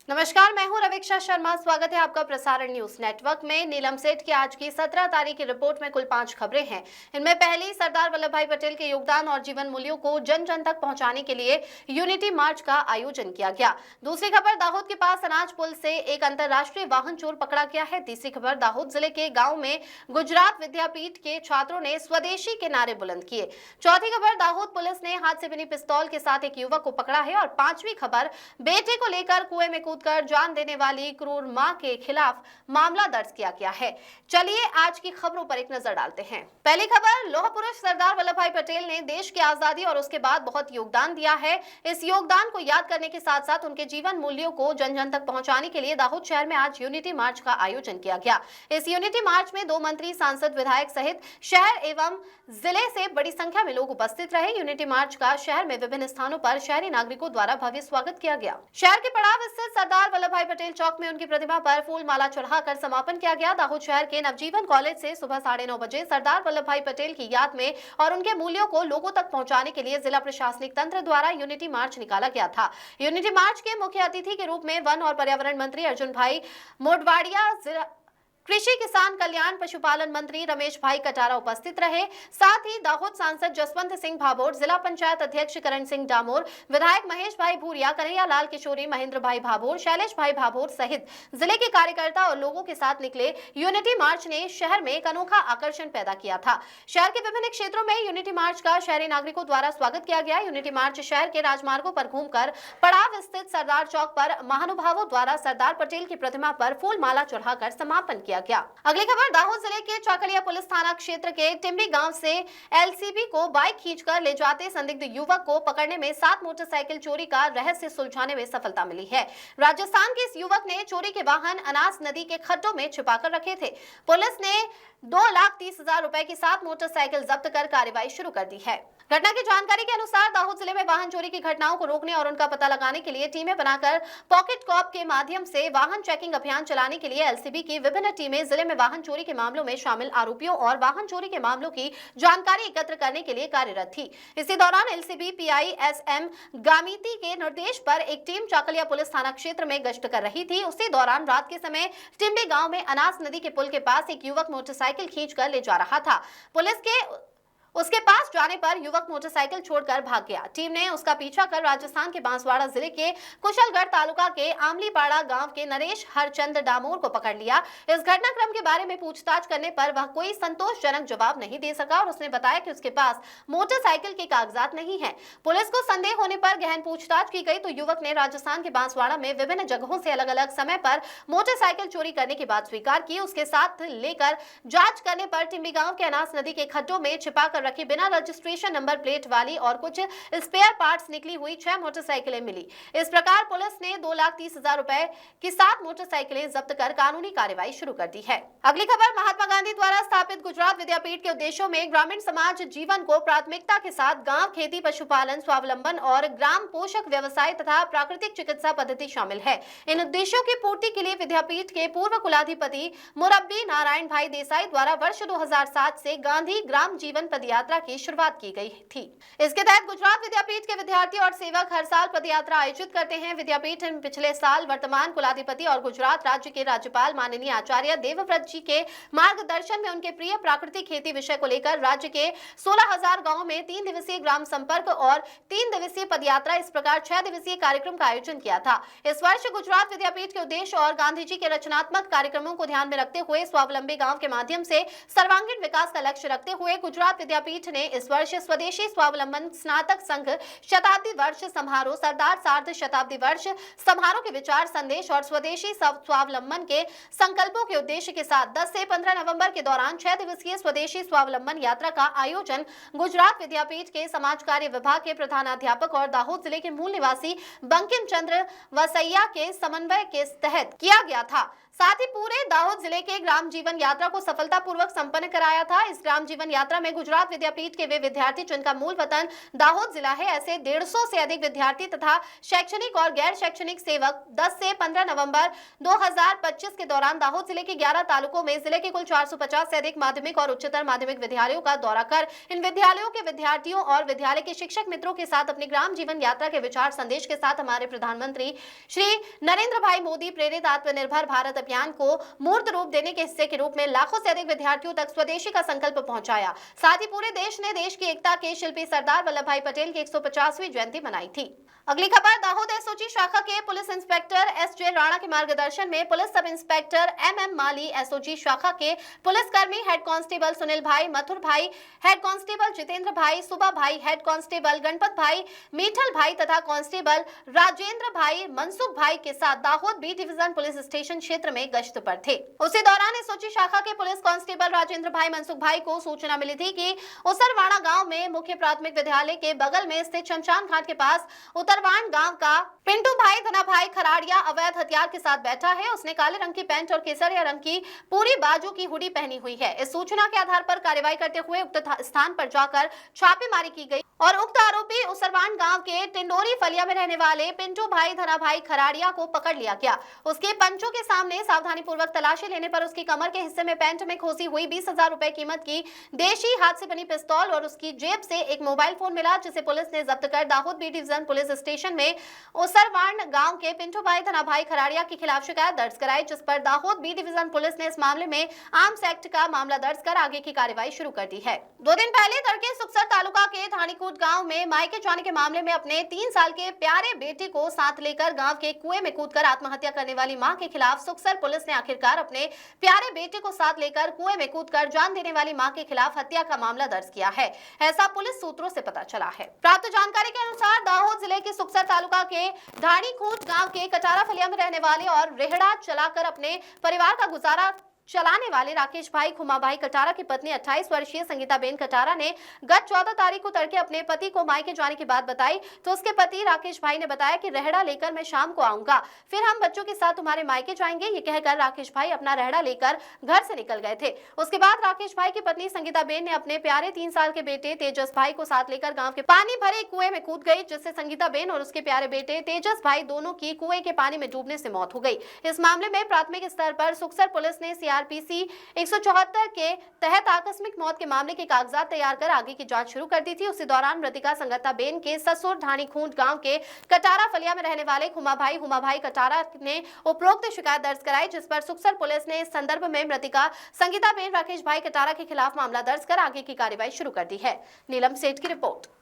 नमस्कार, मैं हूं रवीक्षा शर्मा। स्वागत है आपका प्रसारण न्यूज नेटवर्क में। नीलम सेठ की आज की 17 तारीख की रिपोर्ट में कुल 5 खबरें हैं। इनमें पहली, सरदार वल्लभ भाई पटेल के योगदान और जीवन मूल्यों को जन जन तक पहुंचाने के लिए यूनिटी मार्च का आयोजन किया गया। दूसरी खबर, दाहोद के पास अनाज पुल से एक अंतर्राष्ट्रीय वाहन चोर पकड़ा गया है। तीसरी खबर, दाहोद जिले के गाँव में गुजरात विद्यापीठ के छात्रों ने स्वदेशी के नारे बुलंद किए। चौथी खबर, दाहोद पुलिस ने हाथ से बनी पिस्तौल के साथ एक युवक को पकड़ा है। और पांचवी खबर, बेटे को लेकर कुएं में कर जान देने वाली क्रूर मां के खिलाफ मामला दर्ज किया गया है। चलिए आज की खबरों पर एक नजर डालते हैं। पहली खबर, लौह पुरुष सरदार वल्लभ भाई पटेल ने देश की आजादी और उसके बाद बहुत योगदान दिया है। इस योगदान को याद करने के साथ साथ उनके जीवन मूल्यों को जन जन तक पहुंचाने के लिए दाहोद शहर में आज यूनिटी मार्च का आयोजन किया गया। इस यूनिटी मार्च में 2 मंत्री, सांसद, विधायक सहित शहर एवं जिले से बड़ी संख्या में लोग उपस्थित रहे। यूनिटी मार्च का शहर में विभिन्न स्थानों पर शहरी नागरिकों द्वारा भव्य स्वागत किया गया। शहर के पड़ाव स्थित सरदार वल्लभ भाई पटेल चौक में उनकी प्रतिमा पर फूल माला चढ़ाकर समापन किया गया। दाहोद शहर के नवजीवन कॉलेज से सुबह 9:30 बजे सरदार वल्लभ भाई पटेल की याद में और उनके मूल्यों को लोगों तक पहुंचाने के लिए जिला प्रशासनिक तंत्र द्वारा यूनिटी मार्च निकाला गया था। यूनिटी मार्च के मुख्य अतिथि के रूप में वन और पर्यावरण मंत्री अर्जुन भाई मोडवाडिया, कृषि किसान कल्याण पशुपालन मंत्री रमेश भाई कटारा उपस्थित रहे। साथ ही दाहोद सांसद जसवंत सिंह भाभोर, जिला पंचायत अध्यक्ष करण सिंह डामोर, विधायक महेश भाई भूरिया, कन्हैया लाल किशोरी, महेंद्र भाई भाभोर, शैलेश भाई भाभोर सहित जिले के कार्यकर्ता और लोगों के साथ निकले यूनिटी मार्च ने शहर में एक अनोखा आकर्षण पैदा किया था। शहर के विभिन्न क्षेत्रों में यूनिटी मार्च का शहरी नागरिकों द्वारा स्वागत किया गया। यूनिटी मार्च शहर के राजमार्गों पर घूमकर पड़ाव स्थित सरदार चौक पर महानुभावों द्वारा सरदार पटेल की प्रतिमा पर फूल माला चढ़ाकर समापन किया गया। अगली खबर, दाहोद जिले के चौकलिया पुलिस थाना क्षेत्र के टिम्बी गांव से एलसीबी को बाइक खींचकर ले जाते संदिग्ध युवक को पकड़ने में 7 मोटरसाइकिल चोरी का रहस्य सुलझाने में सफलता मिली है। राजस्थान के इस युवक ने चोरी के वाहन अनास नदी के खड्डों में छिपाकर रखे थे। पुलिस ने 2,30,000 रुपए की 7 मोटरसाइकिल जब्त कर कार्रवाई शुरू कर दी है। घटना की जानकारी के अनुसार दाहोद जिले में वाहन चोरी की घटनाओं को रोकने और उनका पता लगाने के लिए टीमें बनाकर पॉकेट कॉप के माध्यम से वाहन चेकिंग अभियान चलाने के लिए एलसीबी की विभिन्न टीमें जिले में वाहन चोरी के मामलों में शामिल आरोपियों और वाहन चोरी के मामलों की जानकारी एकत्र करने के लिए कार्यरत थी। इसी दौरान एलसीबी पीआईएसएम गामीती के निर्देश पर एक टीम चाकलिया पुलिस थाना क्षेत्र में गश्त कर रही थी। उसी दौरान रात के समय टिम्बी गांव में अनास नदी के पुल के पास एक युवक मोटरसाइकिल खींचकर ले जा रहा था। पुलिस के उसके पास जाने पर युवक मोटरसाइकिल छोड़कर भाग गया। टीम ने उसका पीछा कर राजस्थान के बांसवाड़ा जिले के कुशलगढ़ तालुका के आमलीपाड़ा गांव के नरेश हरचंद डामोर को पकड़ लिया। इस घटनाक्रम के बारे में पूछताछ करने पर वह कोई संतोषजनक जवाब नहीं दे सका और उसने बताया कि उसके पास मोटरसाइकिल के कागजात नहीं है। पुलिस को संदेह होने पर गहन पूछताछ की गई तो युवक ने राजस्थान के बांसवाड़ा में विभिन्न जगहों से अलग अलग समय पर मोटरसाइकिल चोरी करने की बात स्वीकार की। उसके साथ लेकर जांच करने पर टिम्बी गांव के अनास नदी के खड्डों में छिपाकर रखी बिना रजिस्ट्रेशन नंबर प्लेट वाली और कुछ स्पेयर पार्ट्स निकली हुई 6 मोटरसाइकिलें मिली। इस प्रकार पुलिस ने 2,30,000 रुपए की 7 मोटरसाइकिलें जब्त कर कानूनी कार्रवाई शुरू कर दी है। अगली खबर, महात्मा गांधी द्वारा स्थापित गुजरात विद्यापीठ के उद्देश्यों में ग्रामीण समाज जीवन को प्राथमिकता के साथ गांव, खेती, पशुपालन, स्वावलंबन और ग्राम पोषक व्यवसाय तथा प्राकृतिक चिकित्सा पद्धति शामिल है। इन उद्देश्यों की पूर्ति के लिए विद्यापीठ के पूर्व कुलाधिपति मुरब्बी नारायण भाई देसाई द्वारा वर्ष 2007 से गांधी ग्राम जीवन पदयात्रा की शुरुआत की गई थी। इसके तहत गुजरात विद्यापीठ के विद्यार्थी और सेवक हर साल पदयात्रा आयोजित करते हैं। विद्यापीठ में पिछले साल वर्तमान कुलाधिपति और गुजरात राज्य के राज्यपाल माननीय आचार्य देवव्रत जी के मार्गदर्शन में उनके प्रिय प्राकृतिक खेती विषय को लेकर राज्य के 16,000 गाँव में 3 दिवसीय ग्राम संपर्क और 3 दिवसीय पदयात्रा, इस प्रकार 6 दिवसीय कार्यक्रम का आयोजन किया था। इस वर्ष गुजरात विद्यापीठ के उद्देश्य और गांधी जी के रचनात्मक कार्यक्रमों को ध्यान में रखते हुए स्वावलंबी गांव के माध्यम से सर्वांगीण विकास का लक्ष्य रखते हुए गुजरात विद्यापीठ ने इस वर्ष स्वदेशी स्वावलंबन स्नातक संघ शताब्दी वर्ष समारोह, सरदार सार्ध शताब्दी वर्ष समारोह के विचार संदेश और स्वदेशी स्वावलंबन के संकल्पों के उद्देश्य के साथ 10 से 15 नवंबर के दौरान 6 दिवसीय स्वदेशी स्वावलंबन यात्रा का आयोजन गुजरात विद्यापीठ के समाज कार्य विभाग के प्रधानाध्यापक और दाहोद जिले के मूल निवासी बंकिम चंद्र वसैया के समन्वय के तहत किया गया था। साथ ही पूरे दाहोद जिले के ग्राम जीवन यात्रा को सफलतापूर्वक संपन्न कराया था। इस ग्राम जीवन यात्रा में गुजरात विद्यापीठ के वे विद्यार्थी जिनका मूल वतन दाहोद जिला है, ऐसे 150 से अधिक विद्यार्थी तथा शैक्षणिक और गैर शैक्षणिक सेवक 10 से 15 नवंबर 2025 के दौरान दाहोद जिले के 11 तालुकों में जिले के कुल 450 से अधिक माध्यमिक और उच्चतर माध्यमिक विद्यालयों का दौरा कर इन विद्यालयों के विद्यार्थियों और विद्यालय के शिक्षक मित्रों के साथ अपनी ग्राम जीवन यात्रा के विचार संदेश के साथ हमारे प्रधानमंत्री श्री नरेंद्र भाई मोदी प्रेरित आत्मनिर्भर भारत अभियान को मूर्त रूप देने के हिस्से के रूप में लाखों से अधिक विद्यार्थियों तक स्वदेशी का संकल्प पहुंचाया। साथ ही पूरे देश ने देश की एकता के शिल्पी सरदार वल्लभ भाई पटेल की 150वीं जयंती मनाई थी। अगली खबर दाहोद एसओजी शाखा के पुलिस इंस्पेक्टर एसजे राणा के मार्गदर्शन में पुलिस सब इंस्पेक्टर एमएम माली, एसओजी शाखा के पुलिसकर्मी हेड कांस्टेबल सुनील भाई, मथुर भाई, हेड कांस्टेबल जितेंद्र भाई, सुबा भाई, हेड कांस्टेबल गणपत भाई, मीठल भाई तथा कांस्टेबल राजेंद्र भाई, मनसुख भाई के साथ Dahod B division police station क्षेत्र में गश्त पर थे। उसी दौरान एसओजी शाखा के पुलिस कांस्टेबल राजेंद्र भाई, मनसुख भाई को सूचना मिली थी कि उसरवाड़ा गांव में मुख्य प्राथमिक विद्यालय के बगल में स्थित शमशान घाट के पास उत्तरवाण गांव का पिंटू भाई धना भाई खराड़िया अवैध हथियार के साथ बैठा है। उसने काले रंग की पैंट और केसरिया रंग की पूरी बाजू की हुडी पहनी हुई है। इस सूचना के आधार पर कार्रवाई करते हुए उक्त स्थान पर जाकर छापेमारी की गई और उक्त आरोपी उसरवाण गांव के टिंडोरी फलिया में रहने वाले पिंटू भाई धना भाई खराड़िया को पकड़ लिया गया। उसके पंचों के सामने सावधानी पूर्वक तलाशी लेने पर उसकी कमर के हिस्से में पैंट में खोसी हुई 20,000 रुपए कीमत की देशी हाथ से बनी पिस्तौल और उसकी जेब से एक मोबाइल फोन मिला, जिसे पुलिस ने जब्त कर Dahod B division police station में उसरवाण गांव के पिंटू भाई धना भाई खराड़िया के खिलाफ शिकायत दर्ज कराई, जिस पर दाहोद बी डिवीजन पुलिस ने इस मामले में आर्म्स एक्ट का मामला दर्ज कर आगे की कार्रवाई शुरू कर दी है। 2 दिन पहले तड़के सुक्सर तालुका के धानीकूट गांव में मायके जाने के मामले में अपने 3 साल के प्यारे बेटे को साथ लेकर गांव के कुएं में कूदकर आत्महत्या करने वाली मां के खिलाफ सुक्सर पुलिस ने आखिरकार अपने प्यारे बेटे को साथ लेकर कुएं में कूदकर जान देने वाली मां के खिलाफ हत्या का मामला दर्ज किया है, ऐसा पुलिस सूत्रों से पता चला है। प्राप्त जानकारी के अनुसार दाहोद जिले के सुक्सर तालुका के धानीकूट गांव के कटारा फलिया में रहने वाले और रेहड़ा चलाकर अपने परिवार का गुजारा चलाने वाले राकेश भाई खुमा भाई कटारा की पत्नी 28 वर्षीय संगीता बेन कटारा ने गत 14 तारीख को तड़के अपने पति को मायके जाने की बात बताई, तो उसके पति राकेश भाई ने बताया कि रेहड़ा लेकर मैं शाम को आऊंगा, फिर हम बच्चों के साथ तुम्हारे मायके जाएंगे। ये कहकर राकेश भाई अपना रेहड़ा लेकर घर से निकल गए थे। उसके बाद राकेश भाई की पत्नी संगीता बेन ने अपने प्यारे 3 साल के बेटे तेजस भाई को साथ लेकर गाँव के पानी भरे कुएं में कूद गई, जिससे संगीता बेन और उसके प्यारे बेटे तेजस भाई दोनों की कुएं के पानी में डूबने से मौत हो गई। इस मामले में प्राथमिक स्तर पर सुक्सर पुलिस ने सीआरपीसी 174 के तहत आकस्मिक मौत के मामले के कागजात तैयार कर आगे की जांच शुरू कर दी थी। उसी दौरान मृतका संगीता बेन के ससुर धानीकूट गांव के कटारा फलिया में रहने वाले हुमा भाई कटारा ने उपरोक्त शिकायत दर्ज कराई, जिस पर सुक्सर पुलिस ने इस संदर्भ में मृतका संगीता बेन राकेश भाई कटारा के खिलाफ मामला दर्ज कर आगे की कार्रवाई शुरू कर दी है। नीलम सेठ की रिपोर्ट।